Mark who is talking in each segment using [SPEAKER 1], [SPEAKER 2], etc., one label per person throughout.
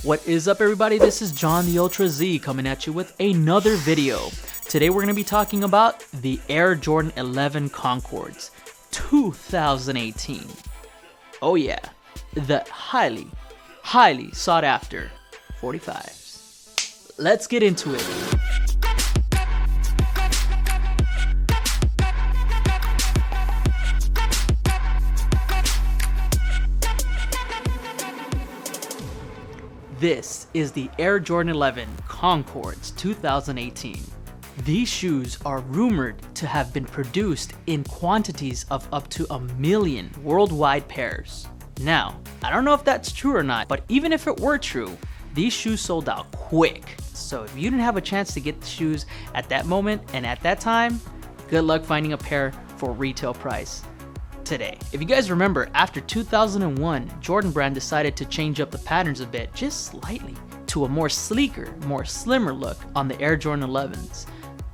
[SPEAKER 1] What is up, everybody? This is John the Ultra Z coming at you with another video. Today we're going to be talking about the Air Jordan XI Concords 2018. Oh yeah, the highly sought after 45s. Let's get into it. This is the Air Jordan XI Concords 2018. These shoes are rumored to have been produced in quantities of up to 1 million worldwide pairs. Now, I don't know if that's true or not, but even if it were true, these shoes sold out quick. So if you didn't have a chance to get the shoes at that moment and at that time, good luck finding a pair for retail price today. If you guys remember, after 2001, Jordan brand decided to change up the patterns a bit, just slightly, to a more sleeker, more slimmer look on the Air Jordan XIs.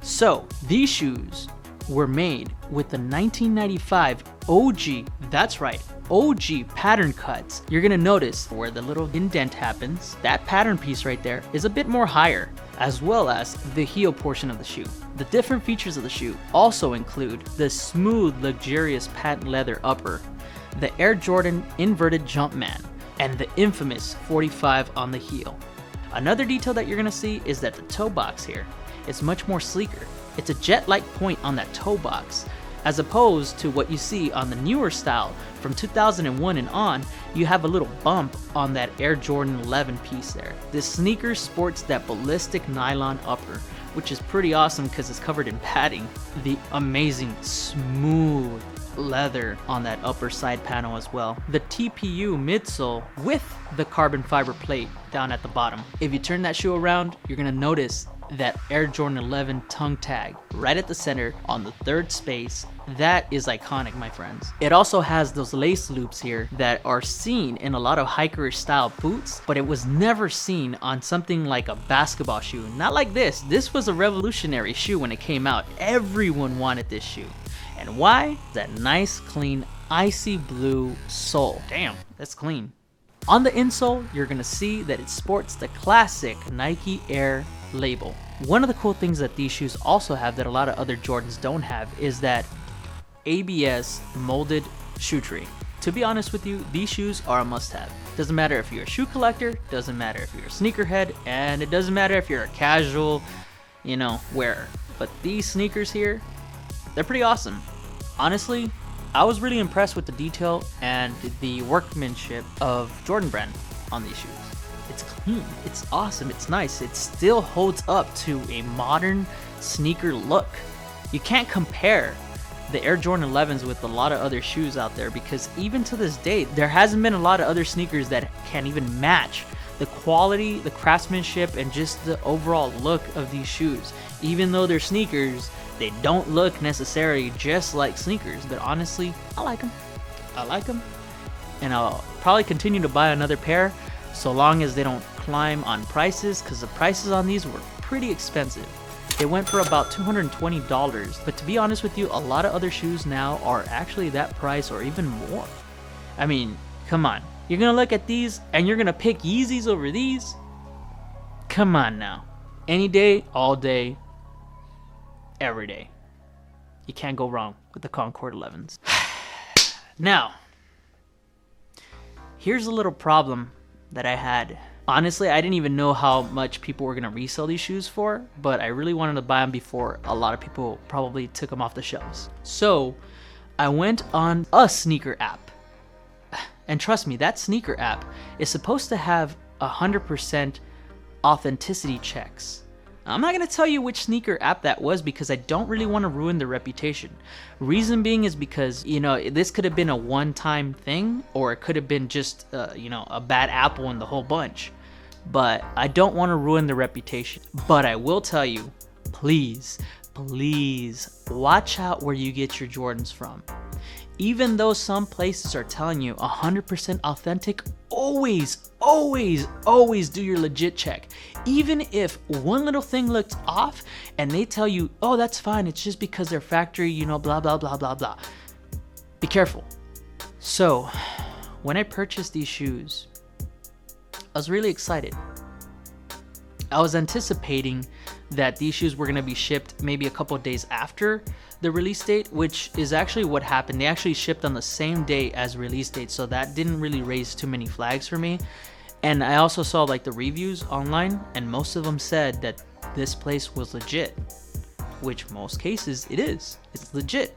[SPEAKER 1] So these shoes were made with the 1995 OG, that's right, OG pattern cuts. You're gonna notice where the little indent happens, that pattern piece right there is a bit more higher, as well as the heel portion of the shoe. The different features of the shoe also include the smooth, luxurious patent leather upper, the Air Jordan inverted Jumpman, and the infamous 45 on the heel. Another detail that you're gonna see is that the toe box here is much more sleeker. It's a jet-like point on that toe box, as opposed to what you see on the newer style from 2001 and on. You have a little bump on that Air Jordan XI piece there. This sneaker sports that ballistic nylon upper, which is pretty awesome because it's covered in padding. The amazing smooth leather on that upper side panel as well. The TPU midsole with the carbon fiber plate down at the bottom. If you turn that shoe around, you're gonna notice that Air Jordan XI tongue tag right at the center on the third space. That is iconic, my friends. It also has those lace loops here that are seen in a lot of hikerish style boots, but it was never seen on something like a basketball shoe. Not like this. This was a revolutionary shoe when it came out. Everyone wanted this shoe. And why? That nice, clean, icy blue sole. Damn, that's clean. On the insole, you're gonna see that it sports the classic Nike Air label. One of the cool things that these shoes also have that a lot of other Jordans don't have is that ABS molded shoe tree. To be honest with you, these shoes are a must-have. Doesn't matter if you're a shoe collector, doesn't matter if you're a sneakerhead, and it doesn't matter if you're a casual, wearer. But these sneakers here, they're pretty awesome. Honestly, I was really impressed with the detail and the workmanship of Jordan brand on these shoes. It's clean, it's awesome, it's nice, it still holds up to a modern sneaker look. You can't compare the Air Jordan XIs with a lot of other shoes out there, because even to this day, there hasn't been a lot of other sneakers that can even match the quality, the craftsmanship, and just the overall look of these shoes. Even though they're sneakers, they don't look necessarily just like sneakers, but honestly, I like them. I like them, and I'll probably continue to buy another pair so long as they don't climb on prices, because the prices on these were pretty expensive. They went for about $220, but to be honest with you, a lot of other shoes now are actually that price or even more. I mean, come on. You're gonna look at these and you're gonna pick Yeezys over these? Come on now. Any day, all day, every day. You can't go wrong with the Concord XIs. Now, here's a little problem that I had. Honestly, I didn't even know how much people were gonna resell these shoes for, but I really wanted to buy them before a lot of people probably took them off the shelves. So I went on a sneaker app, and trust me, that sneaker app is supposed to have 100% authenticity checks. I'm not gonna tell you which sneaker app that was because I don't really want to ruin their reputation. Reason being is because, this could have been a one-time thing, or it could have been just, a bad apple in the whole bunch. But I don't want to ruin the reputation. But I will tell you, please watch out where you get your Jordans from. Even though some places are telling you 100% authentic, always do your legit check. Even if one little thing looks off and they tell you, oh, that's fine, it's just because their factory, blah, blah, blah, blah, blah. Be careful. So, when I purchased these shoes, I was really excited. I was anticipating that these shoes were going to be shipped maybe a couple of days after the release date, which is actually what happened. They actually shipped on the same day as release date, so that didn't really raise too many flags for me. And I also saw like the reviews online, and most of them said that this place was legit, which most cases it is. It's legit.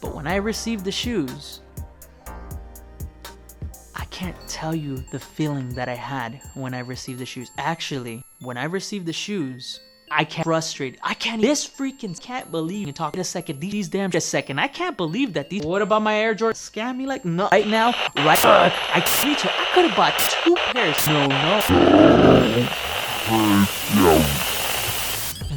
[SPEAKER 1] But when I received the shoes, I can't tell you the feeling that I had when I received the shoes. Actually, when I received the shoes, I can't frustrated. This freaking can't believe you talk. Wait a second, these damn just second. I can't believe that these. What about my Air Jordan? Scam me like no. Right now, right. I could have bought 2 pairs. No.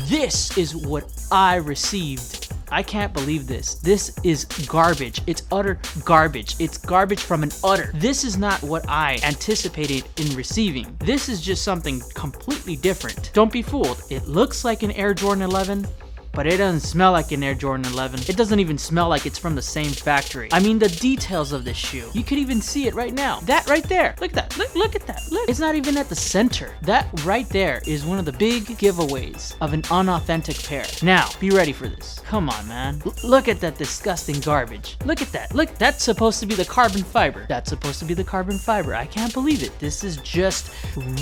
[SPEAKER 1] This is what I received. I can't believe this. This is garbage. It's utter garbage. It's garbage from an utter. This is not what I anticipated in receiving. This is just something completely different. Don't be fooled. It looks like an Air Jordan 11, but it doesn't smell like an Air Jordan 11. It doesn't even smell like it's from the same factory. I mean, the details of this shoe. You could even see it right now. That right there. Look at that. Look at that. Look. It's not even at the center. That right there is one of the big giveaways of an unauthentic pair. Now, be ready for this. Come on, man. Look at that disgusting garbage. Look at that. Look, that's supposed to be the carbon fiber. That's supposed to be the carbon fiber. I can't believe it. This is just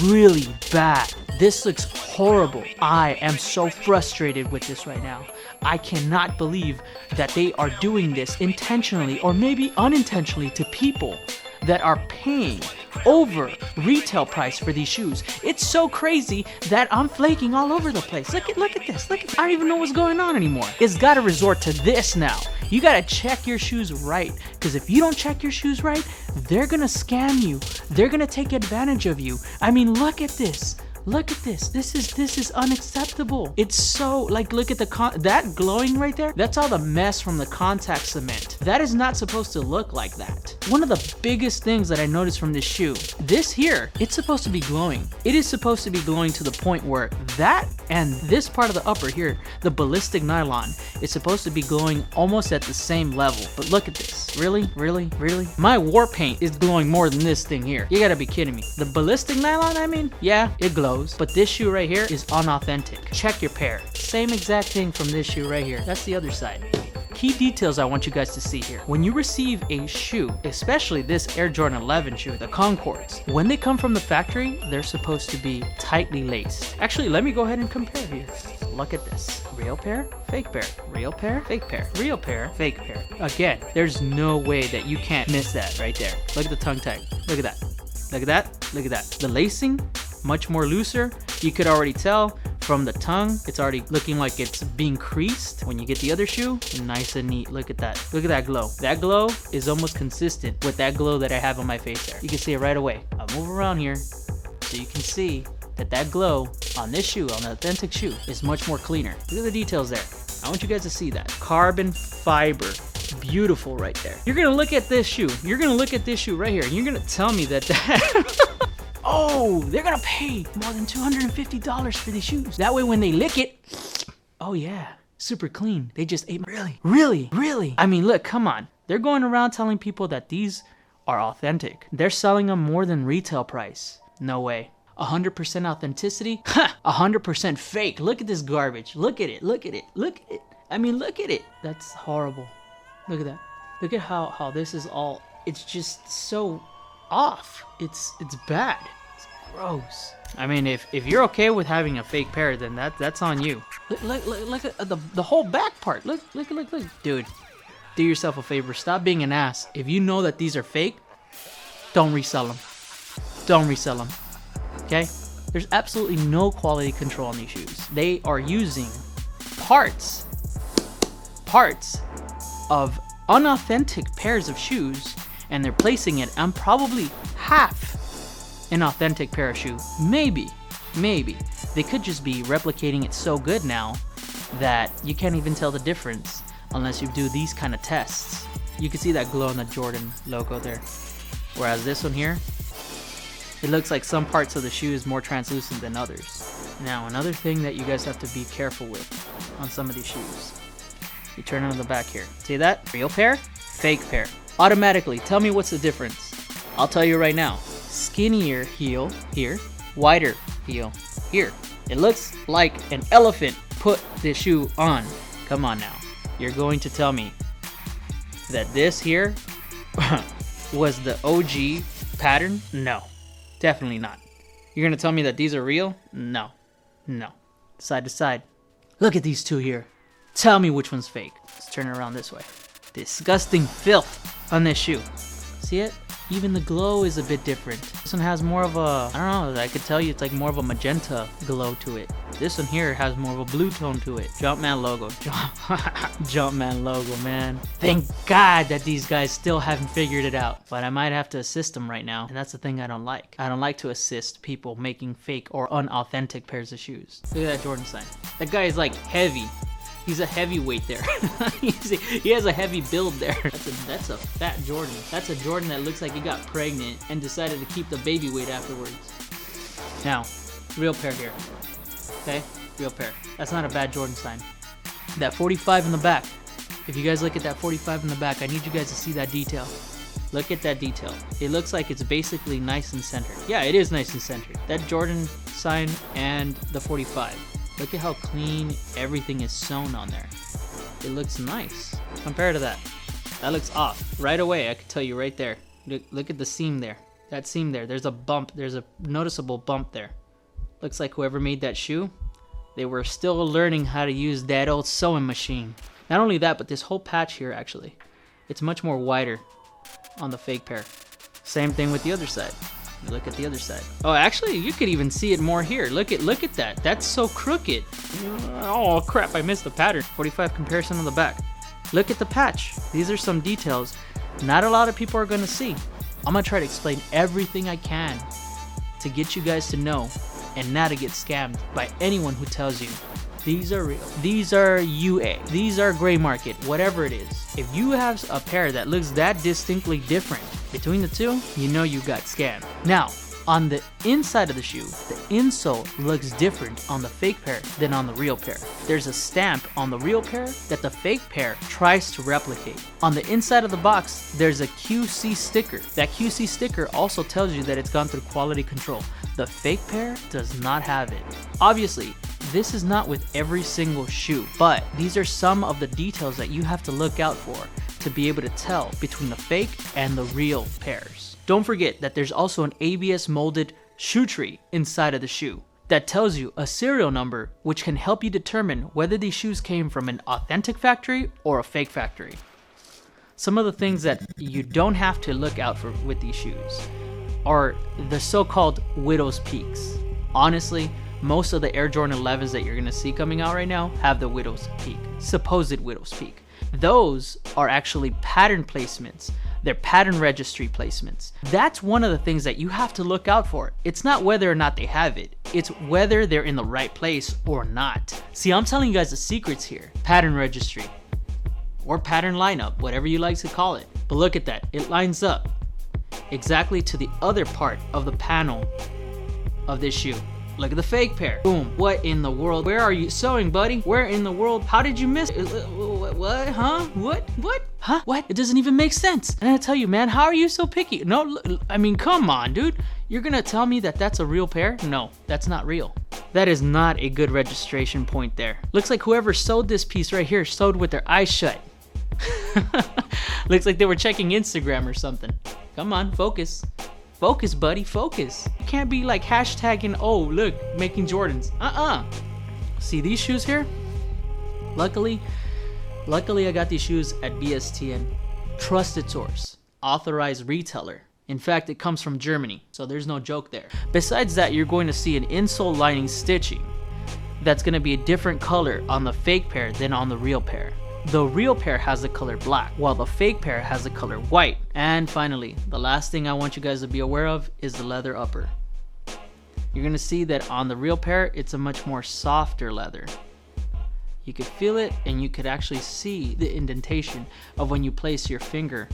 [SPEAKER 1] really bad. This looks horrible. I am so frustrated with this right now. I cannot believe that they are doing this intentionally or maybe unintentionally to people that are paying over retail price for these shoes. It's so crazy that I'm flaking all over the place. Look at this. I don't even know what's going on anymore. It's got to resort to this now. You got to check your shoes right, because if you don't check your shoes right, they're going to scam you. They're going to take advantage of you. I mean, look at this. Look at this. This is unacceptable. It's so like, look at that glowing right there. That's all the mess from the contact cement. That is not supposed to look like that. One of the biggest things that I noticed from this shoe, this here, it's supposed to be glowing. It is supposed to be glowing to the point where that and this part of the upper here, the ballistic nylon, is supposed to be glowing almost at the same level. But look at this. Really? My war paint is glowing more than this thing here. You gotta be kidding me. The ballistic nylon, I mean, yeah, it glows, but this shoe right here is unauthentic. Check your pair. Same exact thing from this shoe right here. That's the other side. Key details I want you guys to see here. When you receive a shoe, especially this Air Jordan 11 shoe, the Concords, when they come from the factory, they're supposed to be tightly laced. Actually, let me go ahead and compare here. Look at this. Real pair, fake pair. Real pair, fake pair. Real pair, fake pair. Again, there's no way that you can't miss that right there. Look at the tongue tag. Look at that. Look at that. Look at that. The lacing, much more looser. You could already tell from the tongue, it's already looking like it's being creased. When you get the other shoe, nice and neat. Look at that. Look at that glow. That glow is almost consistent with that glow that I have on my face there. You can see it right away. I'll move around here so you can see that glow on this shoe, on the authentic shoe, is much more cleaner. Look at the details there. I want you guys to see that. Carbon fiber. Beautiful right there. You're gonna look at this shoe. You're gonna look at this shoe right here, and you're gonna tell me that oh, they're gonna pay more than $250 for these shoes. That way when they lick it, oh yeah, super clean. They just ate. Really? I mean, look, come on. They're going around telling people that these are authentic. They're selling them more than retail price. No way. 100% authenticity? 100% fake. Look at this garbage. Look at it. I mean, look at it. That's horrible. Look at that. Look at how this is all, it's just so off. It's bad. It's gross. I mean, if you're okay with having a fake pair, then that's on you. Look at the whole back part. Look. Dude, do yourself a favor. Stop being an ass. If you know that these are fake, don't resell them. Okay? There's absolutely no quality control on these shoes. They are using parts of unauthentic pairs of shoes, and they're placing it on probably half an authentic pair of shoe. Maybe. They could just be replicating it so good now that you can't even tell the difference unless you do these kind of tests. You can see that glow on the Jordan logo there. Whereas this one here, it looks like some parts of the shoe is more translucent than others. Now, another thing that you guys have to be careful with on some of these shoes. You turn on the back here. See that? Real pair, fake pair. Automatically, tell me what's the difference. I'll tell you right now. skinnier heel here, wider heel here. It looks like an elephant put this shoe on. Come on now. You're going to tell me that this here was the OG pattern? No, definitely not. You're gonna tell me that these are real? No, no. Side to side. Look at these two here. Tell me which one's fake. Let's turn it around this way. Disgusting filth on this shoe. See it? Even the glow is a bit different. This one has more of a, I don't know, I could tell you it's like more of a magenta glow to it. This one here has more of a blue tone to it. Jumpman logo. Jumpman logo, man. Thank God that these guys still haven't figured it out. But I might have to assist them right now. And that's the thing I don't like. I don't like to assist people making fake or unauthentic pairs of shoes. Look at that Jordan sign. That guy is like heavy. He's a heavyweight there. He has a heavy build there. That's a fat Jordan. That's a Jordan that looks like he got pregnant and decided to keep the baby weight afterwards. Now, real pair here. Okay, real pair. That's not a bad Jordan sign. That 45 in the back. If you guys look at that 45 in the back, I need you guys to see that detail. Look at that detail. It looks like it's basically nice and centered. Yeah, it is nice and centered. That Jordan sign and the 45. Look at how clean everything is sewn on there. It looks nice. Compared to that. That looks off. Right away, I could tell you right there. Look at the seam there. That seam there. There's a bump. There's a noticeable bump there. Looks like whoever made that shoe, they were still learning how to use that old sewing machine. Not only that, but this whole patch here actually. It's much more wider on the fake pair. Same thing with the other side. Look at the other side. Oh, actually, you could even see it more here. Look at that. That's so crooked. Oh crap! I missed the pattern. 45 comparison on the back. Look at the patch. These are some details not a lot of people are gonna see. I'm gonna try to explain everything I can to get you guys to know and not to get scammed by anyone who tells you these are real. These are UA. These are gray market. Whatever it is. If you have a pair that looks that distinctly different between the two, you know you got scammed. Now, on the inside of the shoe, the insole looks different on the fake pair than on the real pair. There's a stamp on the real pair that the fake pair tries to replicate. On the inside of the box, there's a QC sticker. That QC sticker also tells you that it's gone through quality control. The fake pair does not have it. Obviously, this is not with every single shoe, but these are some of the details that you have to look out for to be able to tell between the fake and the real pairs. Don't forget that there's also an ABS molded shoe tree inside of the shoe that tells you a serial number which can help you determine whether these shoes came from an authentic factory or a fake factory. Some of the things that you don't have to look out for with these shoes are the so-called widow's peaks. Honestly, most of the Air Jordan 11s that you're going to see coming out right now have the widow's peak, supposed widow's peak. Those are actually pattern placements. They're pattern registry placements. That's one of the things that you have to look out for. It's not whether or not they have it. It's whether they're in the right place or not. See, I'm telling you guys the secrets here. Pattern registry or pattern lineup, whatever you like to call it. But look at that. It lines up exactly to the other part of the panel of this shoe. Look at the fake pair. Boom. What in the world? Where are you sewing, buddy? Where in the world? How did you miss it? What? Huh? What? Huh? What? It doesn't even make sense. And I tell you, man, how are you so picky? No, I mean, come on, dude. You're gonna tell me that that's a real pair? No, that's not real. That is not a good registration point there. Looks like whoever sewed this piece right here sewed with their eyes shut. Looks like they were checking Instagram or something. Come on, focus. Focus, buddy, focus. You can't be like hashtagging, oh, look, making Jordans. See these shoes here? Luckily, I got these shoes at BSTN. Trusted source, authorized retailer. In fact, it comes from Germany, so there's no joke there. Besides that, you're going to see an insole lining stitching that's going to be a different color on the fake pair than on the real pair. The real pair has the color black, while the fake pair has the color white. And finally, the last thing I want you guys to be aware of is the leather upper. You're gonna see that on the real pair, it's a much more softer leather. You could feel it, and you could actually see the indentation of when you place your finger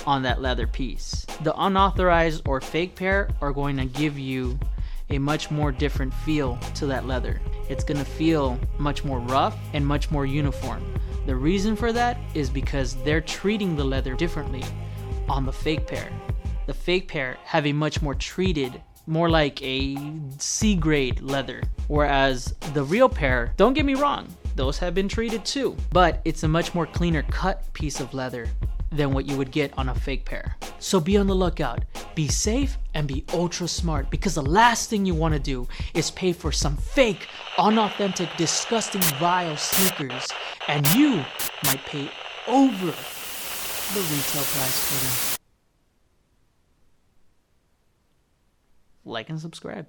[SPEAKER 1] on that leather piece. The unauthorized or fake pair are going to give you a much more different feel to that leather. It's gonna feel much more rough and much more uniform. The reason for that is because they're treating the leather differently on the fake pair. The fake pair have a much more treated, more like a C-grade leather, whereas the real pair, don't get me wrong, those have been treated too, but it's a much more cleaner cut piece of leather than what you would get on a fake pair. So be on the lookout, be safe, and be ultra smart, because the last thing you want to do is pay for some fake, unauthentic, disgusting, vile sneakers, and you might pay over the retail price for them. Like and subscribe.